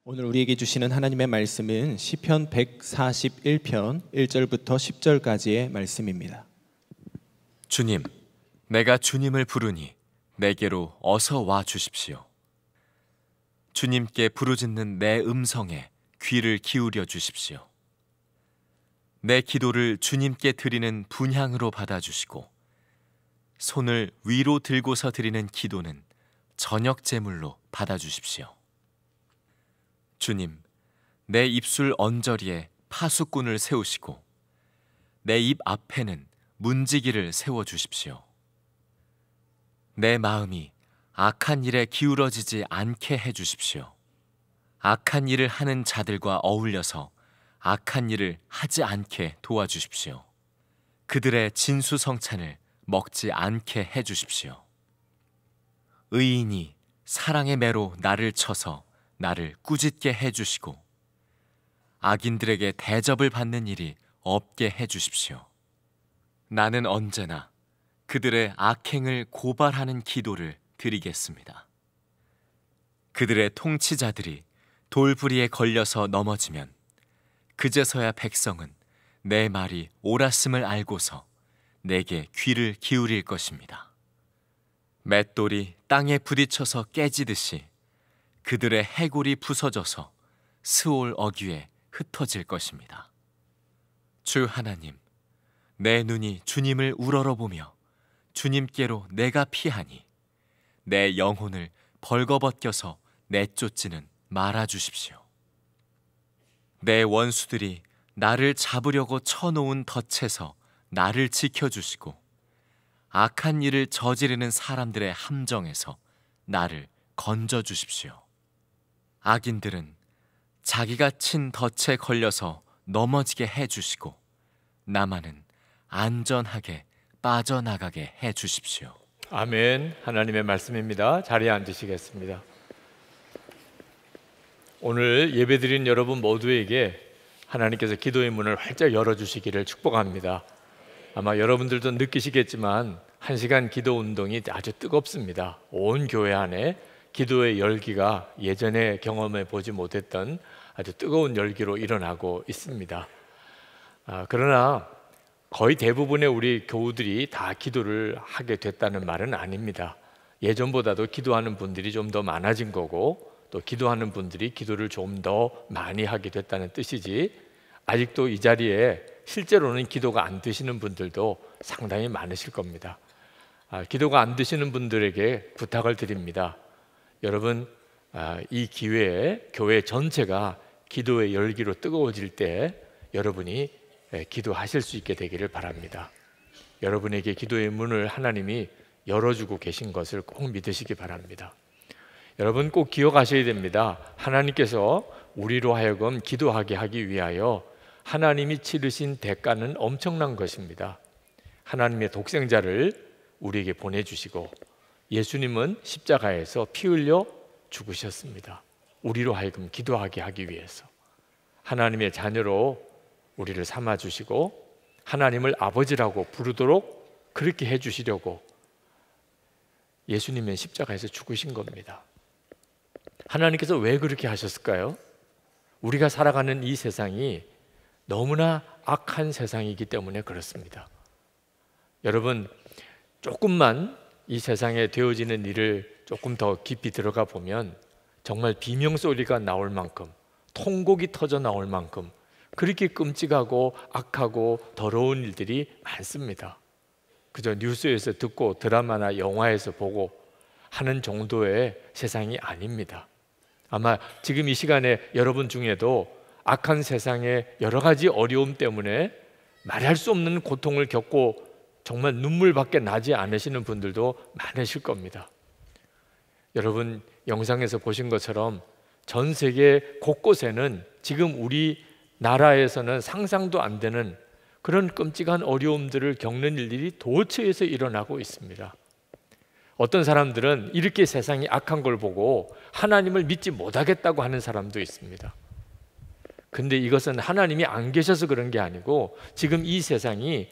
오늘 우리에게 주시는 하나님의 말씀은 시편 141편 1절부터 10절까지의 말씀입니다. 주님, 내가 주님을 부르니 내게로 어서 와 주십시오. 주님께 부르짖는 내 음성에 귀를 기울여 주십시오. 내 기도를 주님께 드리는 분향으로 받아주시고 손을 위로 들고서 드리는 기도는 저녁 제물로 받아주십시오. 주님, 내 입술 언저리에 파수꾼을 세우시고 내 입 앞에는 문지기를 세워주십시오. 내 마음이 악한 일에 기울어지지 않게 해주십시오. 악한 일을 하는 자들과 어울려서 악한 일을 하지 않게 도와주십시오. 그들의 진수성찬을 먹지 않게 해주십시오. 의인이 사랑의 매로 나를 쳐서 나를 꾸짖게 해주시고 악인들에게 대접을 받는 일이 없게 해주십시오. 나는 언제나 그들의 악행을 고발하는 기도를 드리겠습니다. 그들의 통치자들이 돌부리에 걸려서 넘어지면 그제서야 백성은 내 말이 옳았음을 알고서 내게 귀를 기울일 것입니다. 맷돌이 땅에 부딪혀서 깨지듯이 그들의 해골이 부서져서 스올 어귀에 흩어질 것입니다. 주 하나님, 내 눈이 주님을 우러러보며 주님께로 내가 피하니 내 영혼을 벌거벗겨서 내쫓지는 말아주십시오. 내 원수들이 나를 잡으려고 쳐놓은 덫에서 나를 지켜주시고 악한 일을 저지르는 사람들의 함정에서 나를 건져주십시오. 악인들은 자기가 친 덫에 걸려서 넘어지게 해주시고 나만은 안전하게 빠져나가게 해주십시오. 아멘. 하나님의 말씀입니다. 자리에 앉으시겠습니다. 오늘 예배드린 여러분 모두에게 하나님께서 기도의 문을 활짝 열어주시기를 축복합니다. 아마 여러분들도 느끼시겠지만 1시간 기도 운동이 아주 뜨겁습니다. 온 교회 안에 기도의 열기가 예전에 경험해 보지 못했던 아주 뜨거운 열기로 일어나고 있습니다. 그러나 거의 대부분의 우리 교우들이 다 기도를 하게 됐다는 말은 아닙니다. 예전보다도 기도하는 분들이 좀 더 많아진 거고 또 기도하는 분들이 기도를 좀 더 많이 하게 됐다는 뜻이지, 아직도 이 자리에 실제로는 기도가 안 되시는 분들도 상당히 많으실 겁니다. 기도가 안 되시는 분들에게 부탁을 드립니다. 여러분, 이 기회에 교회 전체가 기도의 열기로 뜨거워질 때 여러분이 기도하실 수 있게 되기를 바랍니다. 여러분에게 기도의 문을 하나님이 열어주고 계신 것을 꼭 믿으시기 바랍니다. 여러분 꼭 기억하셔야 됩니다. 하나님께서 우리로 하여금 기도하게 하기 위하여 하나님이 치르신 대가는 엄청난 것입니다. 하나님의 독생자를 우리에게 보내주시고 예수님은 십자가에서 피 흘려 죽으셨습니다. 우리로 하여금 기도하게 하기 위해서 하나님의 자녀로 우리를 삼아주시고 하나님을 아버지라고 부르도록 그렇게 해주시려고 예수님은 십자가에서 죽으신 겁니다. 하나님께서 왜 그렇게 하셨을까요? 우리가 살아가는 이 세상이 너무나 악한 세상이기 때문에 그렇습니다. 여러분, 조금만 이 세상에 되어지는 일을 조금 더 깊이 들어가 보면 정말 비명소리가 나올 만큼, 통곡이 터져 나올 만큼 그렇게 끔찍하고 악하고 더러운 일들이 많습니다. 그저 뉴스에서 듣고 드라마나 영화에서 보고 하는 정도의 세상이 아닙니다. 아마 지금 이 시간에 여러분 중에도 악한 세상의 여러 가지 어려움 때문에 말할 수 없는 고통을 겪고 정말 눈물밖에 나지 않으시는 분들도 많으실 겁니다. 여러분, 영상에서 보신 것처럼 전 세계 곳곳에는 지금 우리 나라에서는 상상도 안 되는 그런 끔찍한 어려움들을 겪는 일들이 도처에서 일어나고 있습니다. 어떤 사람들은 이렇게 세상이 악한 걸 보고 하나님을 믿지 못하겠다고 하는 사람도 있습니다. 근데 이것은 하나님이 안 계셔서 그런 게 아니고 지금 이 세상이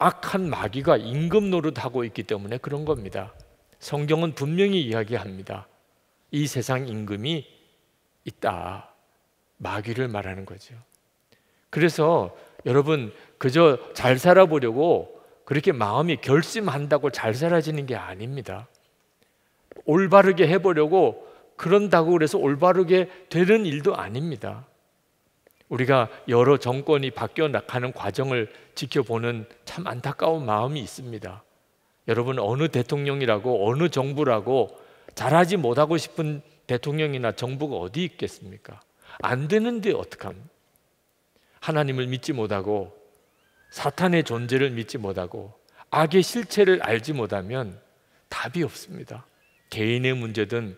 악한 마귀가 임금 노릇하고 있기 때문에 그런 겁니다. 성경은 분명히 이야기합니다. 이 세상 임금이 있다. 마귀를 말하는 거죠. 그래서 여러분 그저 잘 살아보려고 그렇게 마음이 결심한다고 잘 살아지는 게 아닙니다. 올바르게 해보려고 그런다고 그래서 올바르게 되는 일도 아닙니다. 우리가 여러 정권이 바뀌어 나가는 과정을 지켜보는 참 안타까운 마음이 있습니다. 여러분 어느 대통령이라고 어느 정부라고 잘하지 못하고 싶은 대통령이나 정부가 어디 있겠습니까? 안 되는데 어떡합니까? 하나님을 믿지 못하고 사탄의 존재를 믿지 못하고 악의 실체를 알지 못하면 답이 없습니다. 개인의 문제든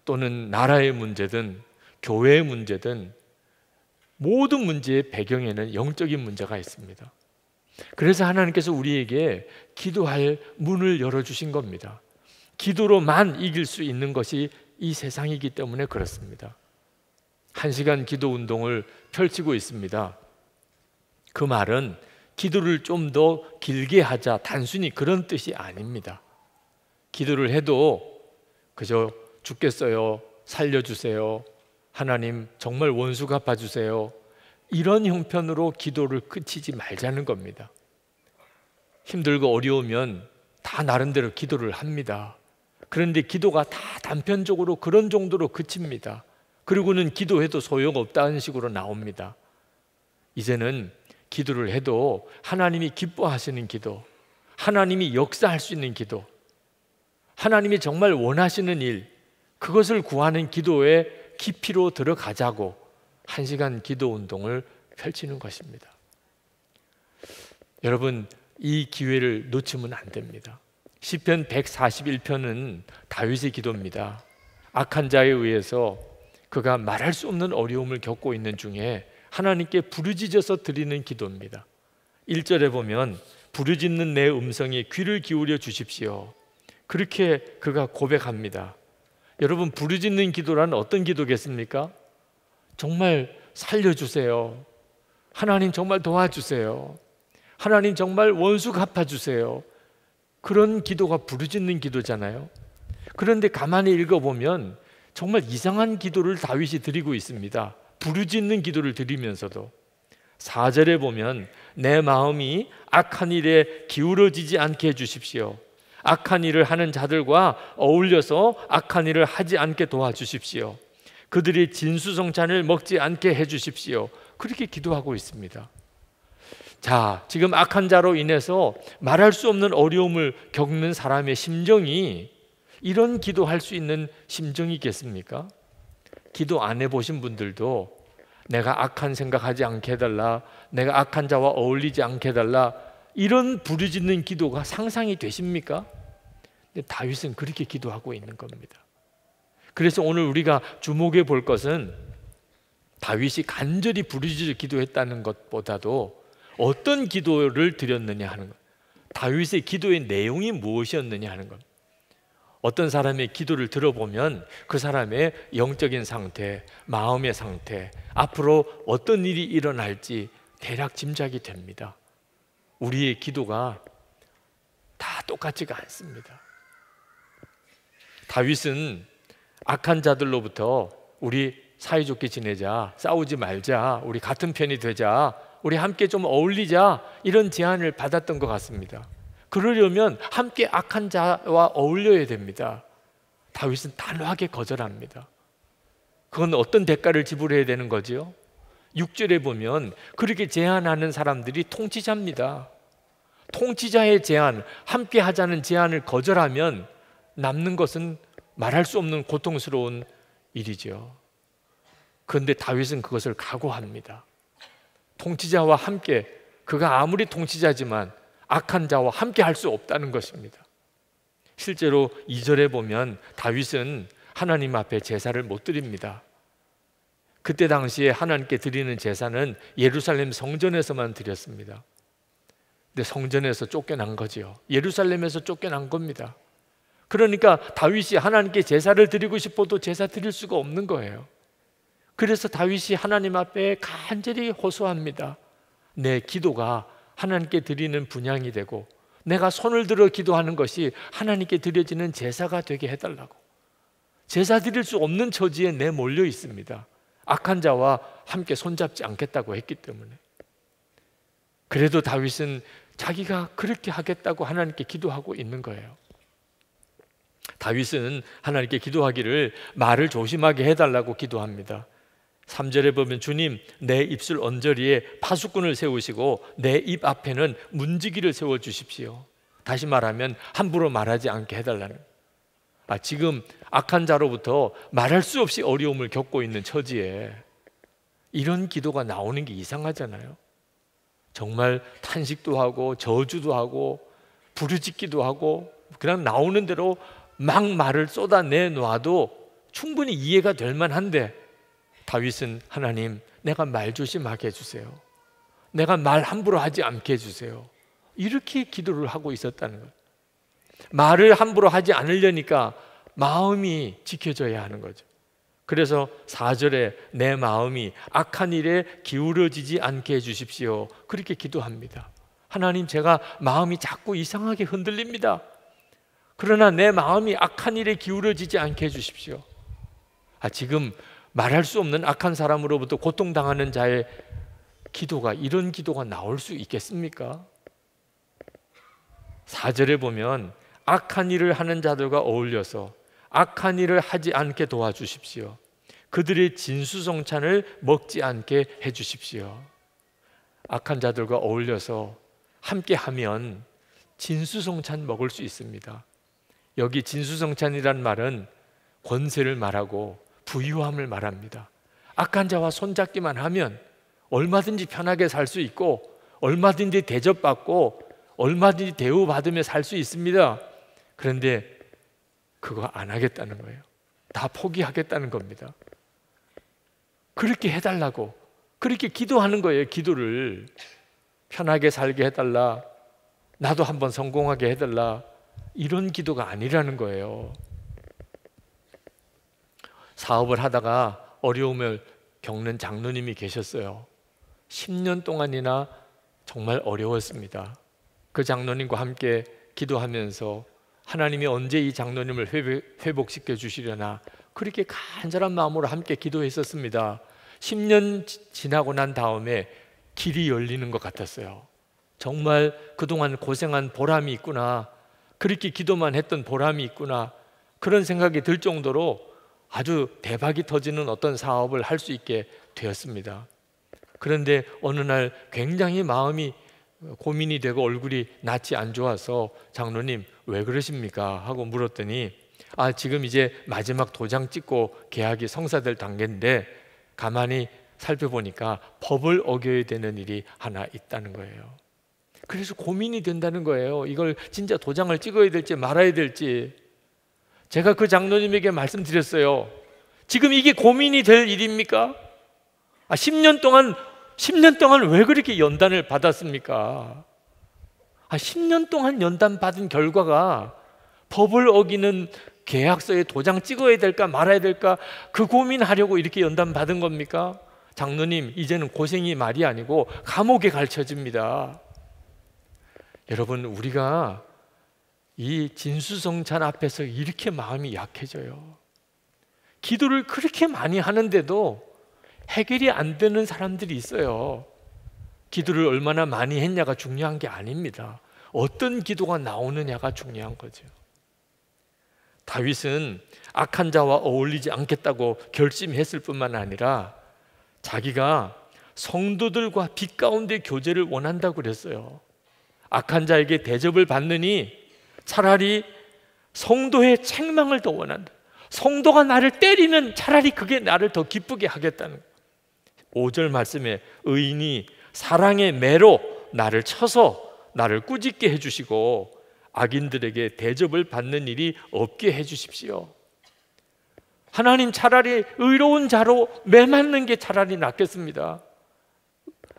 또는 나라의 문제든 교회의 문제든 모든 문제의 배경에는 영적인 문제가 있습니다. 그래서 하나님께서 우리에게 기도할 문을 열어주신 겁니다. 기도로만 이길 수 있는 것이 이 세상이기 때문에 그렇습니다. 1시간 기도 운동을 펼치고 있습니다. 그 말은 기도를 좀 더 길게 하자, 단순히 그런 뜻이 아닙니다. 기도를 해도 그저 죽겠어요, 살려주세요, 하나님 정말 원수 갚아주세요, 이런 형편으로 기도를 그치지 말자는 겁니다. 힘들고 어려우면 다 나름대로 기도를 합니다. 그런데 기도가 다 단편적으로 그런 정도로 그칩니다. 그리고는 기도해도 소용없다는 식으로 나옵니다. 이제는 기도를 해도 하나님이 기뻐하시는 기도, 하나님이 역사할 수 있는 기도, 하나님이 정말 원하시는 일, 그것을 구하는 기도의 깊이로 들어가자고 1시간 기도 운동을 펼치는 것입니다. 여러분 이 기회를 놓치면 안 됩니다. 시편 141편은 다윗의 기도입니다. 악한 자에 의해서 그가 말할 수 없는 어려움을 겪고 있는 중에 하나님께 부르짖어서 드리는 기도입니다. 1절에 보면 부르짖는 내 음성에 귀를 기울여 주십시오. 그렇게 그가 고백합니다. 여러분 부르짖는 기도란 어떤 기도겠습니까? 정말 살려주세요. 하나님 정말 도와주세요. 하나님 정말 원수 갚아주세요. 그런 기도가 부르짖는 기도잖아요. 그런데 가만히 읽어보면 정말 이상한 기도를 다윗이 드리고 있습니다. 부르짖는 기도를 드리면서도 4절에 보면 내 마음이 악한 일에 기울어지지 않게 해주십시오. 악한 일을 하는 자들과 어울려서 악한 일을 하지 않게 도와주십시오. 그들이 진수성찬을 먹지 않게 해주십시오. 그렇게 기도하고 있습니다. 자, 지금 악한 자로 인해서 말할 수 없는 어려움을 겪는 사람의 심정이 이런 기도할 수 있는 심정이겠습니까? 기도 안 해보신 분들도 내가 악한 생각하지 않게 해달라, 내가 악한 자와 어울리지 않게 해달라, 이런 부르짖는 기도가 상상이 되십니까? 근데 다윗은 그렇게 기도하고 있는 겁니다. 그래서 오늘 우리가 주목해 볼 것은 다윗이 간절히 부르짖어 기도했다는 것보다도 어떤 기도를 드렸느냐 하는 것, 다윗의 기도의 내용이 무엇이었느냐 하는 것. 어떤 사람의 기도를 들어보면 그 사람의 영적인 상태, 마음의 상태, 앞으로 어떤 일이 일어날지 대략 짐작이 됩니다. 우리의 기도가 다 똑같지가 않습니다. 다윗은 악한 자들로부터 우리 사이좋게 지내자, 싸우지 말자, 우리 같은 편이 되자, 우리 함께 좀 어울리자, 이런 제안을 받았던 것 같습니다. 그러려면 함께 악한 자와 어울려야 됩니다. 다윗은 단호하게 거절합니다. 그건 어떤 대가를 지불해야 되는 거죠? 6절에 보면 그렇게 제안하는 사람들이 통치자입니다. 통치자의 제안, 함께 하자는 제안을 거절하면 남는 것은 말할 수 없는 고통스러운 일이죠. 그런데 다윗은 그것을 각오합니다. 통치자와 함께, 그가 아무리 통치자지만 악한 자와 함께 할 수 없다는 것입니다. 실제로 2절에 보면 다윗은 하나님 앞에 제사를 못 드립니다. 그때 당시에 하나님께 드리는 제사는 예루살렘 성전에서만 드렸습니다. 근데 성전에서 쫓겨난 거죠. 예루살렘에서 쫓겨난 겁니다. 그러니까 다윗이 하나님께 제사를 드리고 싶어도 제사 드릴 수가 없는 거예요. 그래서 다윗이 하나님 앞에 간절히 호소합니다. 내 기도가 하나님께 드리는 분향이 되고 내가 손을 들어 기도하는 것이 하나님께 드려지는 제사가 되게 해달라고. 제사 드릴 수 없는 처지에 내몰려 있습니다. 악한 자와 함께 손잡지 않겠다고 했기 때문에. 그래도 다윗은 자기가 그렇게 하겠다고 하나님께 기도하고 있는 거예요. 다윗은 하나님께 기도하기를 말을 조심하게 해달라고 기도합니다. 3절에 보면 주님 내 입술 언저리에 파수꾼을 세우시고 내 입 앞에는 문지기를 세워주십시오. 다시 말하면 함부로 말하지 않게 해달라는. 지금 악한 자로부터 말할 수 없이 어려움을 겪고 있는 처지에 이런 기도가 나오는 게 이상하잖아요. 정말 탄식도 하고 저주도 하고 부르짖기도 하고 그냥 나오는 대로 막 말을 쏟아내놔도 충분히 이해가 될 만한데 다윗은 하나님 내가 말 조심하게 해주세요. 내가 말 함부로 하지 않게 해주세요. 이렇게 기도를 하고 있었다는 거예요. 말을 함부로 하지 않으려니까 마음이 지켜져야 하는 거죠. 그래서 4절에 내 마음이 악한 일에 기울어지지 않게 해주십시오. 그렇게 기도합니다. 하나님 제가 마음이 자꾸 이상하게 흔들립니다. 그러나 내 마음이 악한 일에 기울어지지 않게 해주십시오. 지금 말할 수 없는 악한 사람으로부터 고통당하는 자의 기도가 이런 기도가 나올 수 있겠습니까? 4절에 보면 악한 일을 하는 자들과 어울려서 악한 일을 하지 않게 도와주십시오. 그들의 진수성찬을 먹지 않게 해주십시오. 악한 자들과 어울려서 함께하면 진수성찬 먹을 수 있습니다. 여기 진수성찬이란 말은 권세를 말하고 부유함을 말합니다. 악한 자와 손잡기만 하면 얼마든지 편하게 살 수 있고 얼마든지 대접받고 얼마든지 대우받으며 살 수 있습니다. 그런데 그거 안 하겠다는 거예요. 다 포기하겠다는 겁니다. 그렇게 해달라고 그렇게 기도하는 거예요. 기도를 편하게 살게 해달라, 나도 한번 성공하게 해달라, 이런 기도가 아니라는 거예요. 사업을 하다가 어려움을 겪는 장로님이 계셨어요. 10년 동안이나 정말 어려웠습니다. 그 장로님과 함께 기도하면서 하나님이 언제 이 장로님을 회복시켜 주시려나 그렇게 간절한 마음으로 함께 기도했었습니다. 10년 지나고 난 다음에 길이 열리는 것 같았어요. 정말 그동안 고생한 보람이 있구나, 그렇게 기도만 했던 보람이 있구나, 그런 생각이 들 정도로 아주 대박이 터지는 어떤 사업을 할 수 있게 되었습니다. 그런데 어느 날 굉장히 마음이 고민이 되고 얼굴이 낯이 안 좋아서 장로님 왜 그러십니까? 하고 물었더니 지금 이제 마지막 도장 찍고 계약이 성사될 단계인데 가만히 살펴보니까 법을 어겨야 되는 일이 하나 있다는 거예요. 그래서 고민이 된다는 거예요. 이걸 진짜 도장을 찍어야 될지 말아야 될지. 제가 그 장로님에게 말씀드렸어요. 지금 이게 고민이 될 일입니까? 10년 동안 왜 그렇게 연단을 받았습니까? 10년 동안 연단 받은 결과가 법을 어기는 계약서에 도장 찍어야 될까 말아야 될까 그 고민하려고 이렇게 연단 받은 겁니까? 장로님, 이제는 고생이 말이 아니고 감옥에 갈 처지입니다. 여러분, 우리가 이 진수성찬 앞에서 이렇게 마음이 약해져요. 기도를 그렇게 많이 하는데도 해결이 안 되는 사람들이 있어요. 기도를 얼마나 많이 했냐가 중요한 게 아닙니다. 어떤 기도가 나오느냐가 중요한 거죠. 다윗은 악한 자와 어울리지 않겠다고 결심했을 뿐만 아니라 자기가 성도들과 빛 가운데 교제를 원한다고 그랬어요. 악한 자에게 대접을 받느니 차라리 성도의 책망을 더 원한다. 성도가 나를 때리면 차라리 그게 나를 더 기쁘게 하겠다는 거예요. 5절 말씀에 의인이 사랑의 매로 나를 쳐서 나를 꾸짖게 해주시고 악인들에게 대접을 받는 일이 없게 해주십시오. 하나님, 차라리 의로운 자로 매맞는 게 차라리 낫겠습니다.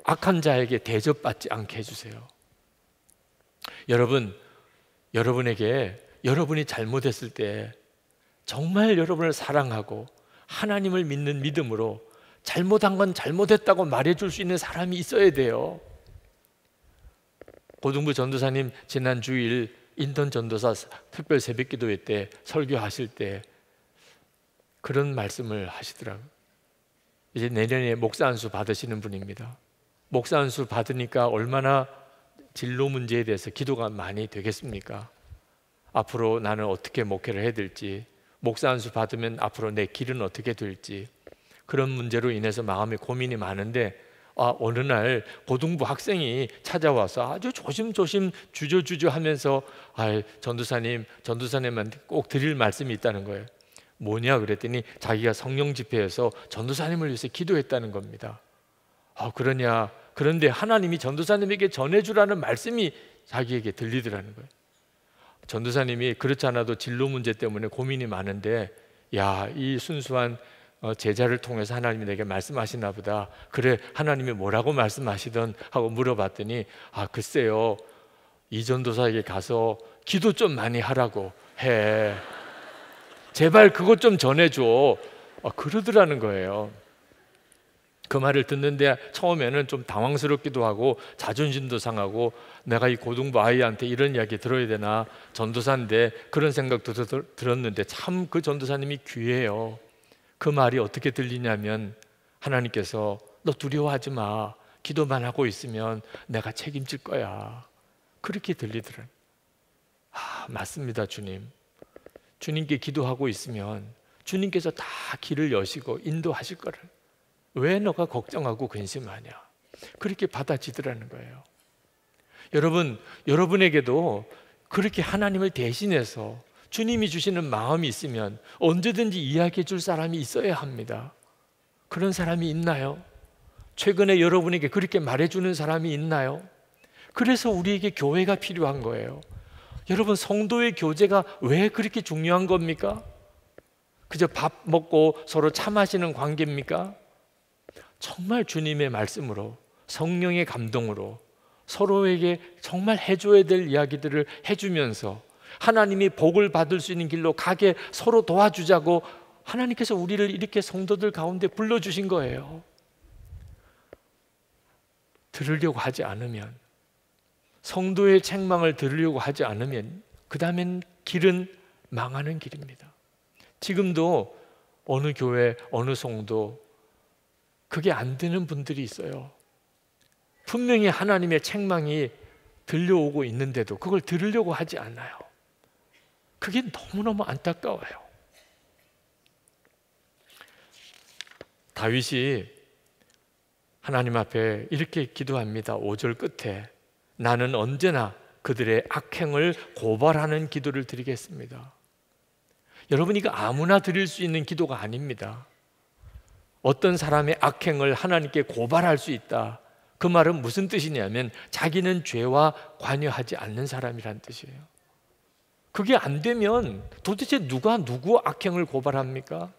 악한 자에게 대접받지 않게 해주세요. 여러분에게 여러분이 잘못했을 때 정말 여러분을 사랑하고 하나님을 믿는 믿음으로 잘못한 건 잘못했다고 말해줄 수 있는 사람이 있어야 돼요. 고등부 전도사님 지난 주일 인턴 전도사 특별 새벽기도회 때 설교하실 때 그런 말씀을 하시더라고요. 이제 내년에 목사 안수 받으시는 분입니다. 목사 안수 받으니까 얼마나 진로 문제에 대해서 기도가 많이 되겠습니까? 앞으로 나는 어떻게 목회를 해야 될지, 목사 안수 받으면 앞으로 내 길은 어떻게 될지, 그런 문제로 인해서 마음에 고민이 많은데 어느 날 고등부 학생이 찾아와서 아주 조심조심 주저주저 하면서 전도사님한테 꼭 드릴 말씀이 있다는 거예요. 뭐냐 그랬더니 자기가 성령 집회에서 전도사님을 위해서 기도했다는 겁니다. 그러냐, 그런데 하나님이 전도사님에게 전해주라는 말씀이 자기에게 들리더라는 거예요. 전도사님이 그렇지 않아도 진로 문제 때문에 고민이 많은데, 이 순수한 제자를 통해서 하나님이 내게 말씀하시나 보다. 그래, 하나님이 뭐라고 말씀하시던 하고 물어봤더니 글쎄요, 이 전도사에게 가서 기도 좀 많이 하라고 해, 제발 그것 좀 전해줘, 그러더라는 거예요. 그 말을 듣는데 처음에는 좀 당황스럽기도 하고 자존심도 상하고, 내가 이 고등부 아이한테 이런 이야기 들어야 되나, 전도사인데, 그런 생각도 들었는데 참 그 전도사님이 귀해요. 그 말이 어떻게 들리냐면, 하나님께서 너 두려워하지 마, 기도만 하고 있으면 내가 책임질 거야, 그렇게 들리더라고요. 맞습니다. 주님께 기도하고 있으면 주님께서 다 길을 여시고 인도하실 거를 왜 너가 걱정하고 근심하냐, 그렇게 받아지더라는 거예요. 여러분에게도 그렇게 하나님을 대신해서 주님이 주시는 마음이 있으면 언제든지 이야기해 줄 사람이 있어야 합니다. 그런 사람이 있나요? 최근에 여러분에게 그렇게 말해주는 사람이 있나요? 그래서 우리에게 교회가 필요한 거예요. 여러분, 성도의 교제가 왜 그렇게 중요한 겁니까? 그저 밥 먹고 서로 차 마시는 관계입니까? 정말 주님의 말씀으로, 성령의 감동으로 서로에게 정말 해줘야 될 이야기들을 해주면서 하나님이 복을 받을 수 있는 길로 가게 서로 도와주자고 하나님께서 우리를 이렇게 성도들 가운데 불러주신 거예요. 들으려고 하지 않으면, 성도의 책망을 들으려고 하지 않으면 그 다음엔 길은 망하는 길입니다. 지금도 어느 교회, 어느 성도 그게 안 되는 분들이 있어요. 분명히 하나님의 책망이 들려오고 있는데도 그걸 들으려고 하지 않아요. 그게 너무너무 안타까워요. 다윗이 하나님 앞에 이렇게 기도합니다. 5절 끝에 나는 언제나 그들의 악행을 고발하는 기도를 드리겠습니다. 여러분, 이거 아무나 드릴 수 있는 기도가 아닙니다. 어떤 사람의 악행을 하나님께 고발할 수 있다, 그 말은 무슨 뜻이냐면 자기는 죄와 관여하지 않는 사람이란 뜻이에요. 그게 안 되면 도대체 누가 누구 악행을 고발합니까?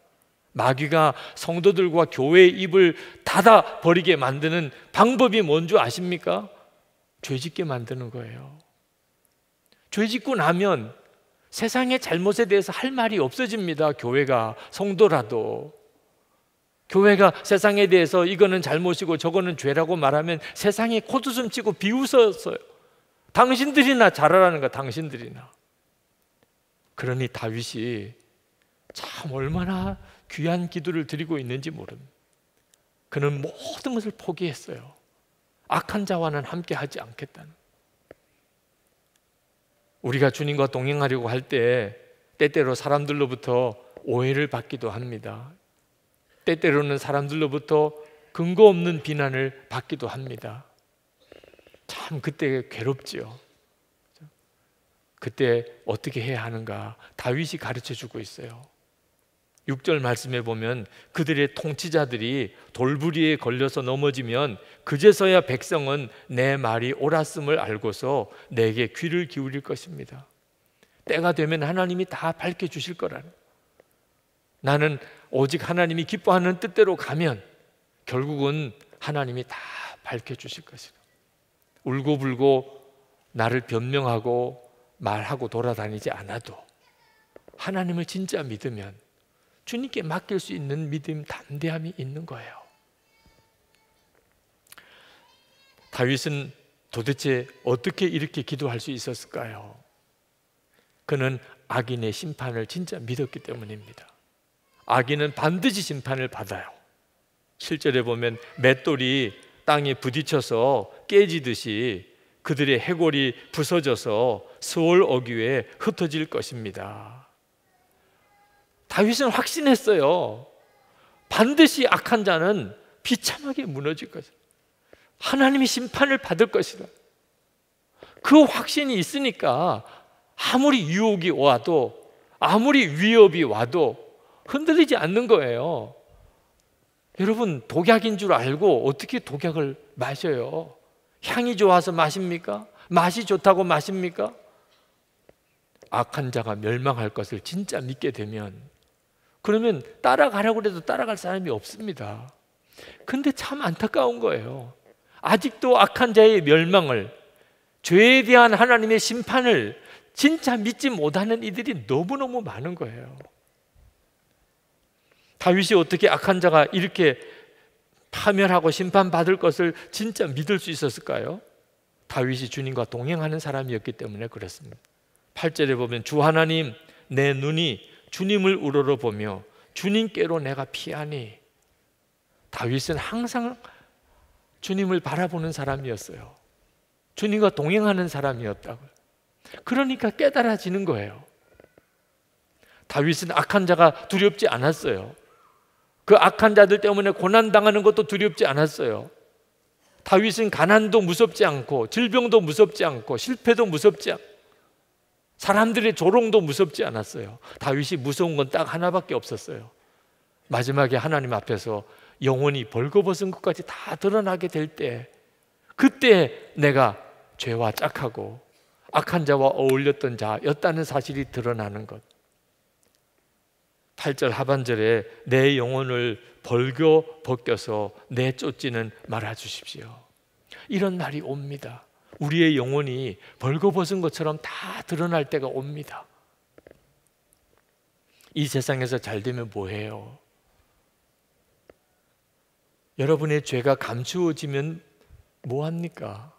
마귀가 성도들과 교회의 입을 닫아버리게 만드는 방법이 뭔지 아십니까? 죄짓게 만드는 거예요. 죄짓고 나면 세상의 잘못에 대해서 할 말이 없어집니다. 교회가, 성도라도. 교회가 세상에 대해서 이거는 잘못이고 저거는 죄라고 말하면 세상이 콧웃음 치고 비웃었어요. 당신들이나 잘하라는 거, 당신들이나. 그러니 다윗이 참 얼마나 귀한 기도를 드리고 있는지 모릅니다. 그는 모든 것을 포기했어요. 악한 자와는 함께 하지 않겠다는. 우리가 주님과 동행하려고 할 때 때때로 사람들로부터 오해를 받기도 합니다. 때때로는 사람들로부터 근거 없는 비난을 받기도 합니다. 참 그때 괴롭지요. 그때 어떻게 해야 하는가 다윗이 가르쳐주고 있어요. 6절 말씀에 보면 그들의 통치자들이 돌부리에 걸려서 넘어지면 그제서야 백성은 내 말이 옳았음을 알고서 내게 귀를 기울일 것입니다. 때가 되면 하나님이 다 밝혀주실 거라는. 나는 오직 하나님이 기뻐하는 뜻대로 가면 결국은 하나님이 다 밝혀주실 것이다. 울고불고 나를 변명하고 말하고 돌아다니지 않아도 하나님을 진짜 믿으면 주님께 맡길 수 있는 믿음, 담대함이 있는 거예요. 다윗은 도대체 어떻게 이렇게 기도할 수 있었을까요? 그는 악인의 심판을 진짜 믿었기 때문입니다. 악인은 반드시 심판을 받아요. 7절에 보면 맷돌이 땅에 부딪혀서 깨지듯이 그들의 해골이 부서져서 스올 어귀에 흩어질 것입니다. 다윗은 확신했어요. 반드시 악한 자는 비참하게 무너질 것이다. 하나님이 심판을 받을 것이다. 그 확신이 있으니까 아무리 유혹이 와도, 아무리 위협이 와도 흔들리지 않는 거예요. 여러분, 독약인 줄 알고 어떻게 독약을 마셔요? 향이 좋아서 마십니까? 맛이 좋다고 마십니까? 악한 자가 멸망할 것을 진짜 믿게 되면, 그러면 따라가려고 해도 따라갈 사람이 없습니다. 근데 참 안타까운 거예요. 아직도 악한 자의 멸망을, 죄에 대한 하나님의 심판을 진짜 믿지 못하는 이들이 너무너무 많은 거예요. 다윗이 어떻게 악한 자가 이렇게 파멸하고 심판받을 것을 진짜 믿을 수 있었을까요? 다윗이 주님과 동행하는 사람이었기 때문에 그렇습니다. 8절에 보면 주 하나님, 내 눈이 주님을 우러러보며 주님께로 내가 피하니. 다윗은 항상 주님을 바라보는 사람이었어요. 주님과 동행하는 사람이었다고요. 그러니까 깨달아지는 거예요. 다윗은 악한 자가 두렵지 않았어요. 그 악한 자들 때문에 고난당하는 것도 두렵지 않았어요. 다윗은 가난도 무섭지 않고, 질병도 무섭지 않고, 실패도 무섭지 않고, 사람들의 조롱도 무섭지 않았어요. 다윗이 무서운 건 딱 하나밖에 없었어요. 마지막에 하나님 앞에서 영혼이 벌거벗은 것까지 다 드러나게 될 때, 그때 내가 죄와 짝하고 악한 자와 어울렸던 자였다는 사실이 드러나는 것. 8절 하반절에 내 영혼을 벗겨서 내쫓지는 말아주십시오. 이런 날이 옵니다. 우리의 영혼이 벌거벗은 것처럼 다 드러날 때가 옵니다. 이 세상에서 잘 되면 뭐해요? 여러분의 죄가 감추어지면 뭐합니까?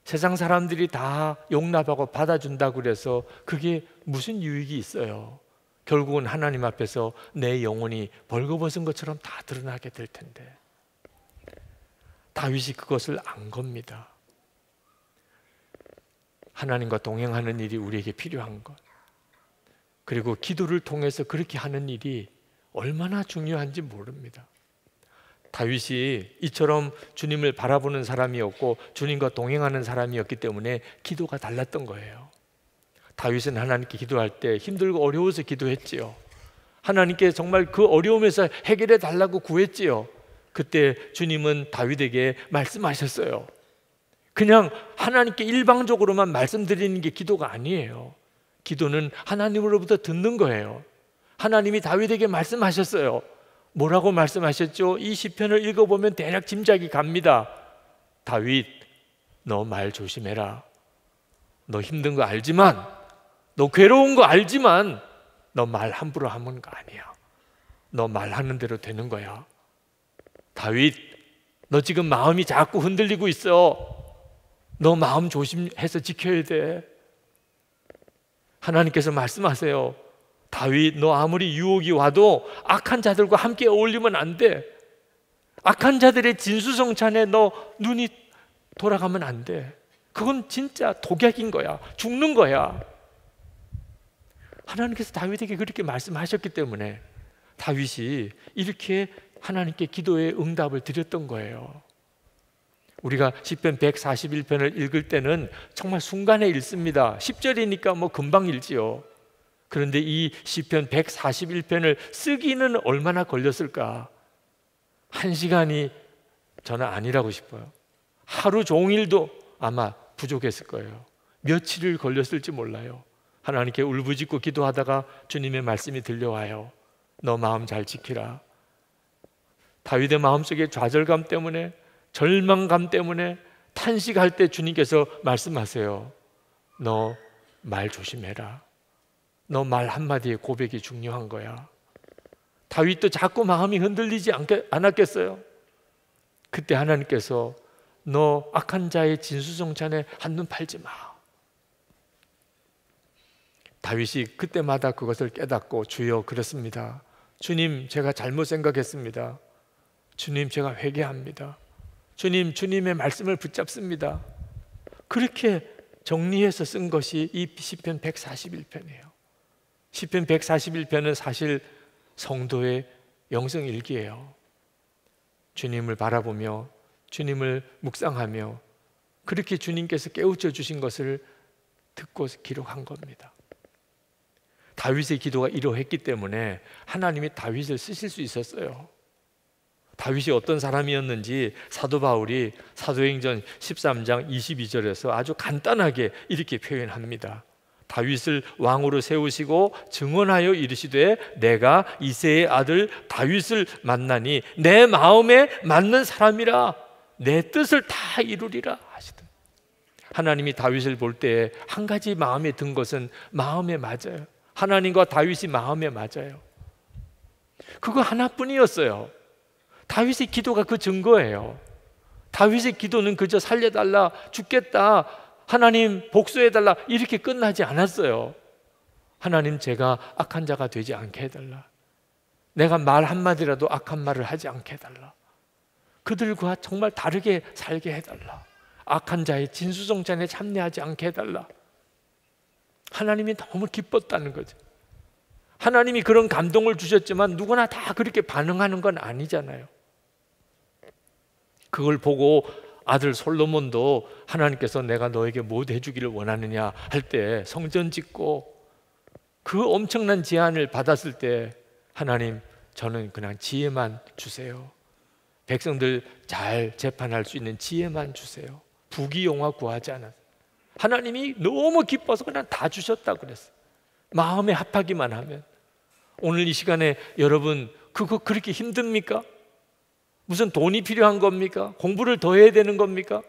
세상 사람들이 다 용납하고 받아준다고 그래서 그게 무슨 유익이 있어요? 결국은 하나님 앞에서 내 영혼이 벌거벗은 것처럼 다 드러나게 될 텐데, 다윗이 그것을 안 겁니다. 하나님과 동행하는 일이 우리에게 필요한 것, 그리고 기도를 통해서 그렇게 하는 일이 얼마나 중요한지 모릅니다. 다윗이 이처럼 주님을 바라보는 사람이었고 주님과 동행하는 사람이었기 때문에 기도가 달랐던 거예요. 다윗은 하나님께 기도할 때 힘들고 어려워서 기도했지요. 하나님께 정말 그 어려움에서 해결해 달라고 구했지요. 그때 주님은 다윗에게 말씀하셨어요. 그냥 하나님께 일방적으로만 말씀드리는 게 기도가 아니에요. 기도는 하나님으로부터 듣는 거예요. 하나님이 다윗에게 말씀하셨어요. 뭐라고 말씀하셨죠? 이 시편을 읽어보면 대략 짐작이 갑니다. 다윗, 너 말 조심해라. 너 힘든 거 알지만, 너 괴로운 거 알지만 너 말 함부로 하는 거 아니야. 너 말하는 대로 되는 거야. 다윗, 너 지금 마음이 자꾸 흔들리고 있어. 너 마음 조심해서 지켜야 돼. 하나님께서 말씀하세요. 다윗, 너 아무리 유혹이 와도 악한 자들과 함께 어울리면 안 돼. 악한 자들의 진수성찬에 너 눈이 돌아가면 안 돼. 그건 진짜 독약인 거야. 죽는 거야. 하나님께서 다윗에게 그렇게 말씀하셨기 때문에 다윗이 이렇게 하나님께 기도의 응답을 드렸던 거예요. 우리가 시편 141편을 읽을 때는 정말 순간에 읽습니다. 10절이니까 뭐 금방 읽지요. 그런데 이 시편 141편을 쓰기는 얼마나 걸렸을까? 1시간이 저는 아니라고 싶어요. 하루 종일도 아마 부족했을 거예요. 며칠을 걸렸을지 몰라요. 하나님께 울부짖고 기도하다가 주님의 말씀이 들려와요. 너 마음 잘 지키라. 다윗의 마음속에 좌절감 때문에, 절망감 때문에 탄식할 때 주님께서 말씀하세요. 너 말 조심해라. 너 말 한마디의 고백이 중요한 거야. 다윗도 자꾸 마음이 흔들리지 않았겠어요? 그때 하나님께서 너 악한 자의 진수성찬에 한눈 팔지 마. 다윗이 그때마다 그것을 깨닫고 주여 그렇습니다. 주님, 제가 잘못 생각했습니다. 주님, 제가 회개합니다. 주님, 주님의 말씀을 붙잡습니다. 그렇게 정리해서 쓴 것이 이 시편 141편이에요. 시편 141편은 사실 성도의 영성일기예요. 주님을 바라보며 주님을 묵상하며 그렇게 주님께서 깨우쳐 주신 것을 듣고 기록한 겁니다. 다윗의 기도가 이러했기 때문에 하나님이 다윗을 쓰실 수 있었어요. 다윗이 어떤 사람이었는지 사도 바울이 사도행전 13장 22절에서 아주 간단하게 이렇게 표현합니다. 다윗을 왕으로 세우시고 증언하여 이르시되 내가 이새의 아들 다윗을 만나니 내 마음에 맞는 사람이라 내 뜻을 다 이루리라 하시던. 하나님이 다윗을 볼 때 한 가지 마음에 든 것은 마음에 맞아요. 하나님과 다윗이 마음에 맞아요. 그거 하나뿐이었어요. 다윗의 기도가 그 증거예요. 다윗의 기도는 그저 살려달라, 죽겠다, 하나님 복수해달라 이렇게 끝나지 않았어요. 하나님, 제가 악한 자가 되지 않게 해달라. 내가 말 한마디라도 악한 말을 하지 않게 해달라. 그들과 정말 다르게 살게 해달라. 악한 자의 진수성찬에 참여하지 않게 해달라. 하나님이 너무 기뻤다는 거죠. 하나님이 그런 감동을 주셨지만 누구나 다 그렇게 반응하는 건 아니잖아요. 그걸 보고 아들 솔로몬도 하나님께서 내가 너에게 뭐 해주기를 원하느냐 할 때 성전 짓고 그 엄청난 제안을 받았을 때 하나님, 저는 그냥 지혜만 주세요. 백성들 잘 재판할 수 있는 지혜만 주세요. 부귀영화 구하지 않았어요. 하나님이 너무 기뻐서 그냥 다 주셨다고 그랬어요. 마음에 합하기만 하면. 오늘 이 시간에 여러분 그거 그렇게 힘듭니까? 무슨 돈이 필요한 겁니까? 공부를 더 해야 되는 겁니까?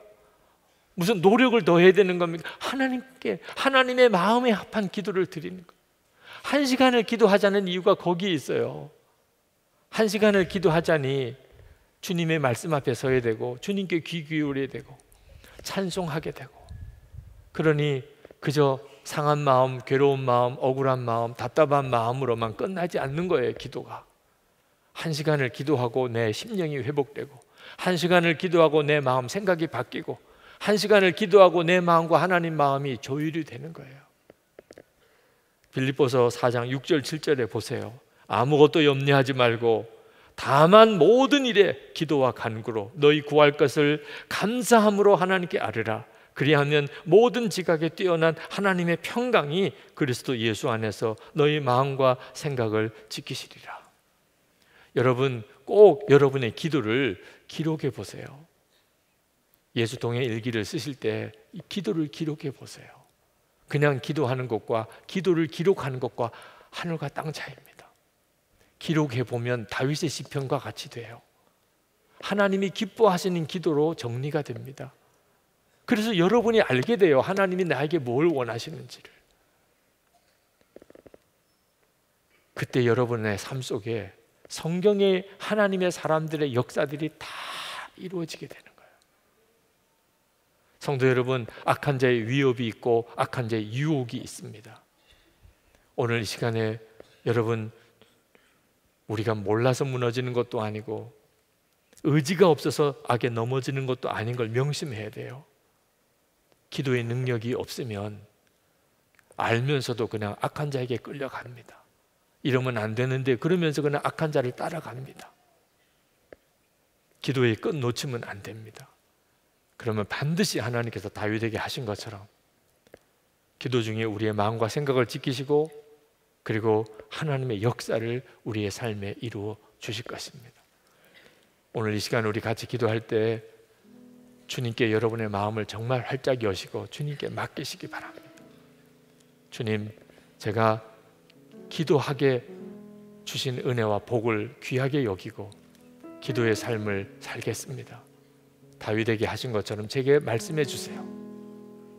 무슨 노력을 더 해야 되는 겁니까? 하나님께 하나님의 마음에 합한 기도를 드리는 거예요. 1시간을 기도하자는 이유가 거기에 있어요. 1시간을 기도하자니 주님의 말씀 앞에 서야 되고 주님께 귀 기울여야 되고 찬송하게 되고, 그러니 그저 상한 마음, 괴로운 마음, 억울한 마음, 답답한 마음으로만 끝나지 않는 거예요. 기도가 1시간을 기도하고 내 심령이 회복되고, 1시간을 기도하고 내 마음 생각이 바뀌고, 1시간을 기도하고 내 마음과 하나님 마음이 조율이 되는 거예요. 빌립보서 4장 6절 7절에 보세요. 아무것도 염려하지 말고 다만 모든 일에 기도와 간구로 너희 구할 것을 감사함으로 하나님께 아뢰라. 그리하면 모든 지각에 뛰어난 하나님의 평강이 그리스도 예수 안에서 너희 마음과 생각을 지키시리라. 여러분, 꼭 여러분의 기도를 기록해 보세요. 예수통의 일기를 쓰실 때 이 기도를 기록해 보세요. 그냥 기도하는 것과 기도를 기록하는 것과 하늘과 땅 차이입니다. 기록해 보면 다윗의 시편과 같이 돼요. 하나님이 기뻐하시는 기도로 정리가 됩니다. 그래서 여러분이 알게 돼요. 하나님이 나에게 뭘 원하시는지를. 그때 여러분의 삶 속에 성경의 하나님의 사람들의 역사들이 다 이루어지게 되는 거예요. 성도 여러분, 악한 자의 위협이 있고 악한 자의 유혹이 있습니다. 오늘 이 시간에 여러분, 우리가 몰라서 무너지는 것도 아니고 의지가 없어서 악에 넘어지는 것도 아닌 걸 명심해야 돼요. 기도의 능력이 없으면 알면서도 그냥 악한 자에게 끌려갑니다. 이러면 안 되는데 그러면서 그냥 악한 자를 따라갑니다. 기도의 끝 놓치면 안 됩니다. 그러면 반드시 하나님께서 다윗에게 하신 것처럼 기도 중에 우리의 마음과 생각을 지키시고 그리고 하나님의 역사를 우리의 삶에 이루어 주실 것입니다. 오늘 이 시간 우리 같이 기도할 때 주님께 여러분의 마음을 정말 활짝 여시고 주님께 맡기시기 바랍니다. 주님, 제가 기도하게 주신 은혜와 복을 귀하게 여기고 기도의 삶을 살겠습니다. 다윗에게 하신 것처럼 제게 말씀해 주세요.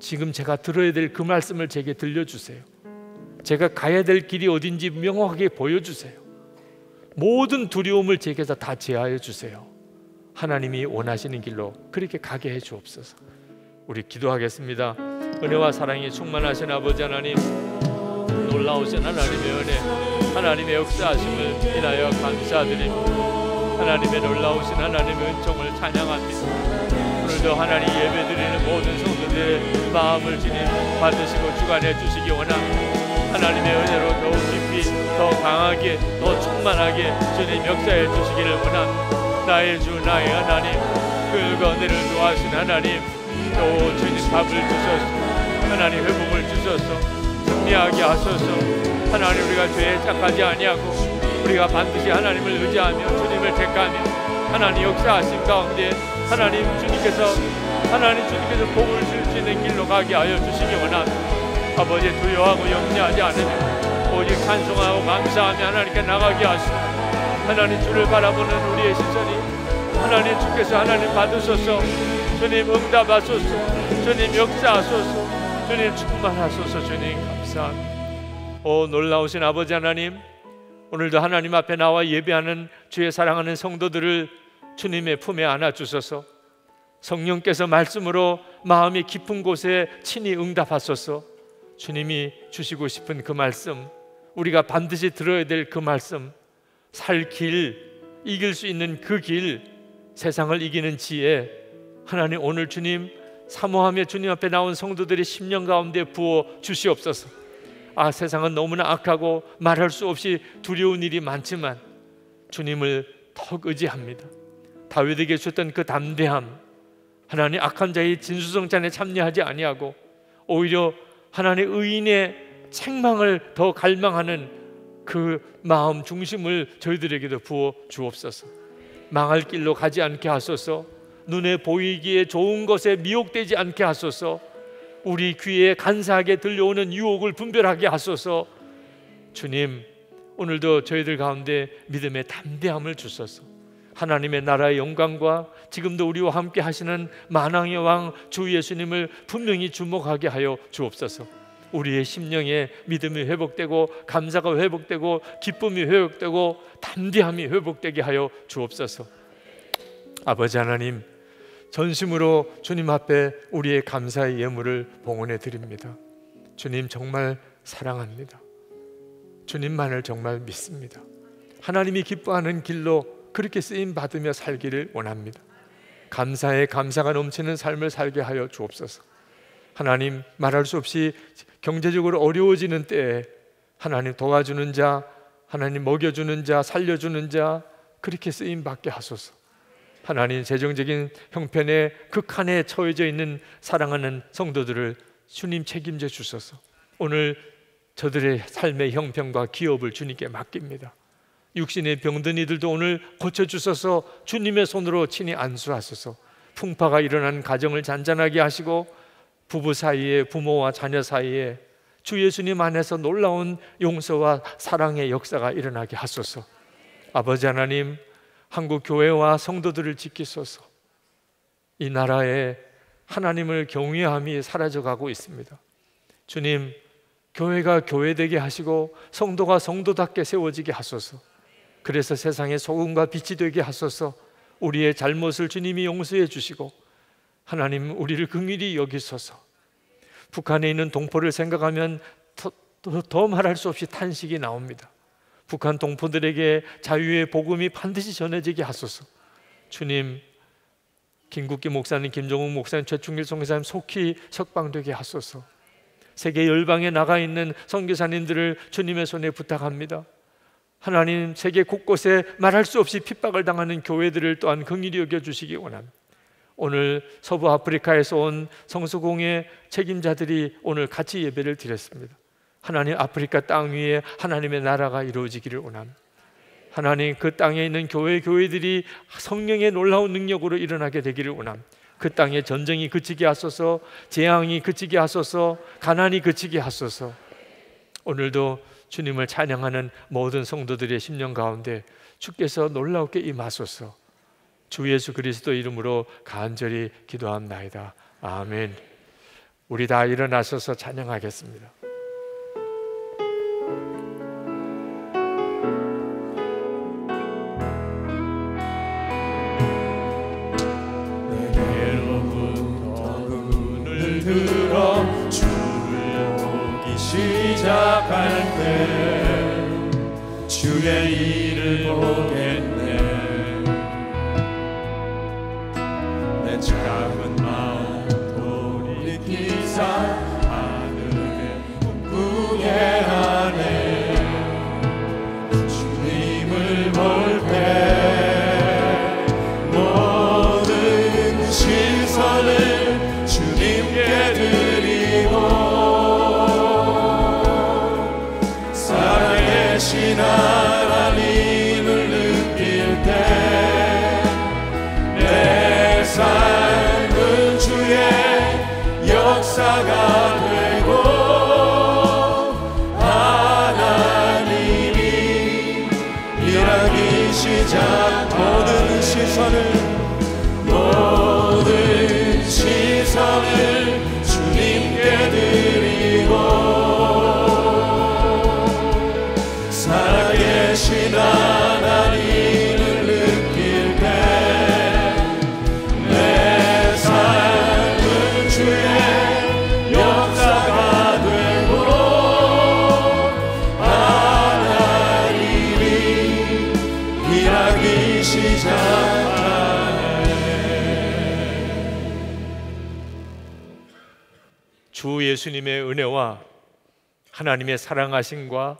지금 제가 들어야 될 그 말씀을 제게 들려주세요. 제가 가야 될 길이 어딘지 명확하게 보여주세요. 모든 두려움을 제게서 다 제하여 주세요. 하나님이 원하시는 길로 그렇게 가게 해 주옵소서. 우리 기도하겠습니다. 은혜와 사랑이 충만하신 아버지 하나님, 놀라우신 하나님의 은혜, 하나님의 역사하심을 인하여 감사드립니다. 하나님의 놀라우신 하나님의 은총을 찬양합니다. 오늘도 하나님 예배드리는 모든 성도들의 마음을 주님 받으시고 주관해 주시기 원합니다. 하나님의 은혜로 더욱 깊이 더 강하게 더 충만하게 주님 역사해 주시기를 원합니다. 나의 주 나의 하나님, 그가 너를 도와주신 하나님, 또 주님 답을 주셔서 하나님 회복을 주셔서 승리하게 하소서. 하나님, 우리가 죄에 착하지 아니하고 우리가 반드시 하나님을 의지하며 주님을 택하며 하나님 역사하신 가운데 하나님 주님께서 복을 줄 수 있는 길로 가게 하여 주시기 원합니다. 아버지, 두려워하고 염려하지 않으며 오직 찬송하고 감사하며 하나님께 나가게 하시고 하나님 주를 바라보는 우리의 시선이 하나님 주께서 하나님 받으소서. 주님 응답하소서. 주님 역사하소서. 주님 충만하소서. 주님 감사합니다. 오 놀라우신 아버지 하나님, 오늘도 하나님 앞에 나와 예배하는 주의 사랑하는 성도들을 주님의 품에 안아주소서. 성령께서 말씀으로 마음이 깊은 곳에 친히 응답하소서. 주님이 주시고 싶은 그 말씀, 우리가 반드시 들어야 될 그 말씀, 살 길, 이길 수 있는 그 길, 세상을 이기는 지혜, 하나님 오늘 주님 사모하며 주님 앞에 나온 성도들의 심령 가운데 부어 주시옵소서. 세상은 너무나 악하고 말할 수 없이 두려운 일이 많지만 주님을 더욱 의지합니다. 다윗에게 주셨던 그 담대함, 하나님 악한 자의 진수성찬에 참여하지 아니하고 오히려 하나님 의인의 책망을 더 갈망하는 그 마음 중심을 저희들에게도 부어 주옵소서. 망할 길로 가지 않게 하소서. 눈에 보이기에 좋은 것에 미혹되지 않게 하소서. 우리 귀에 간사하게 들려오는 유혹을 분별하게 하소서. 주님, 오늘도 저희들 가운데 믿음의 담대함을 주소서. 하나님의 나라의 영광과 지금도 우리와 함께 하시는 만왕의 왕 주 예수님을 분명히 주목하게 하여 주옵소서. 우리의 심령에 믿음이 회복되고 감사가 회복되고 기쁨이 회복되고 담대함이 회복되게 하여 주옵소서. 아버지 하나님, 전심으로 주님 앞에 우리의 감사의 예물을 봉헌해 드립니다. 주님 정말 사랑합니다. 주님만을 정말 믿습니다. 하나님이 기뻐하는 길로 그렇게 쓰임 받으며 살기를 원합니다. 감사에 감사가 넘치는 삶을 살게 하여 주옵소서. 하나님, 말할 수 없이 경제적으로 어려워지는 때에 하나님 도와주는 자, 하나님 먹여주는 자, 살려주는 자, 그렇게 쓰임 받게 하소서. 하나님, 재정적인 형편에 극한에 처해져 있는 사랑하는 성도들을 주님 책임져 주소서. 오늘 저들의 삶의 형편과 기업을 주님께 맡깁니다. 육신에 병든 이들도 오늘 고쳐주셔서 주님의 손으로 친히 안수하소서. 풍파가 일어난 가정을 잔잔하게 하시고 부부 사이에, 부모와 자녀 사이에 주 예수님 안에서 놀라운 용서와 사랑의 역사가 일어나게 하소서. 아버지 하나님, 한국 교회와 성도들을 지키소서. 이 나라에 하나님을 경외함이 사라져가고 있습니다. 주님, 교회가 교회되게 하시고 성도가 성도답게 세워지게 하소서. 그래서 세상의 소금과 빛이 되게 하소서. 우리의 잘못을 주님이 용서해 주시고 하나님, 우리를 긍휼히 여기소서. 북한에 있는 동포를 생각하면 더 말할 수 없이 탄식이 나옵니다. 북한 동포들에게 자유의 복음이 반드시 전해지게 하소서. 주님, 김국기 목사님, 김종욱 목사님, 최충길 선교사님 속히 석방되게 하소서. 세계 열방에 나가 있는 선교사님들을 주님의 손에 부탁합니다. 하나님, 세계 곳곳에 말할 수 없이 핍박을 당하는 교회들을 또한 긍휼히 여겨주시기 원합니다. 오늘 서부 아프리카에서 온 성수공회 책임자들이 오늘 같이 예배를 드렸습니다. 하나님, 아프리카 땅 위에 하나님의 나라가 이루어지기를 원합니다. 하나님, 그 땅에 있는 교회들이 성령의 놀라운 능력으로 일어나게 되기를 원합니다. 그 땅에 전쟁이 그치게 하소서, 재앙이 그치게 하소서, 가난이 그치게 하소서. 오늘도 주님을 찬양하는 모든 성도들의 심령 가운데 주께서 놀랍게 임하소서. 주 예수 그리스도 이름으로 간절히 기도합나이다. 아멘. 우리 다 일어나셔서 찬양하겠습니다. 들어 주를 보기 시작할 때 주의 일을 보겠네. 차가운 마음 돌이키사 하늘의 꿈꾸게 하네. 주님을 볼 때 모든 시선을 주님께 드리고 살아계신 하나님을 느낄 때 내 삶은 주의 역사가 되고 하나님이 일하기 시작. 모든 시선을 주님께 드리고 살아계신 하나님을 느낄 때 내 삶은 주의 역사가 되고 하나님이 일하기 시작하네. 주 예수님의 은혜와 하나님의 사랑하심과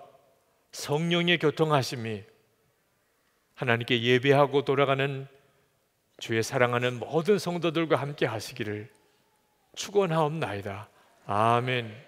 성령의 교통하심이 하나님께 예배하고 돌아가는 주의 사랑하는 모든 성도들과 함께 하시기를 축원하옵나이다. 아멘.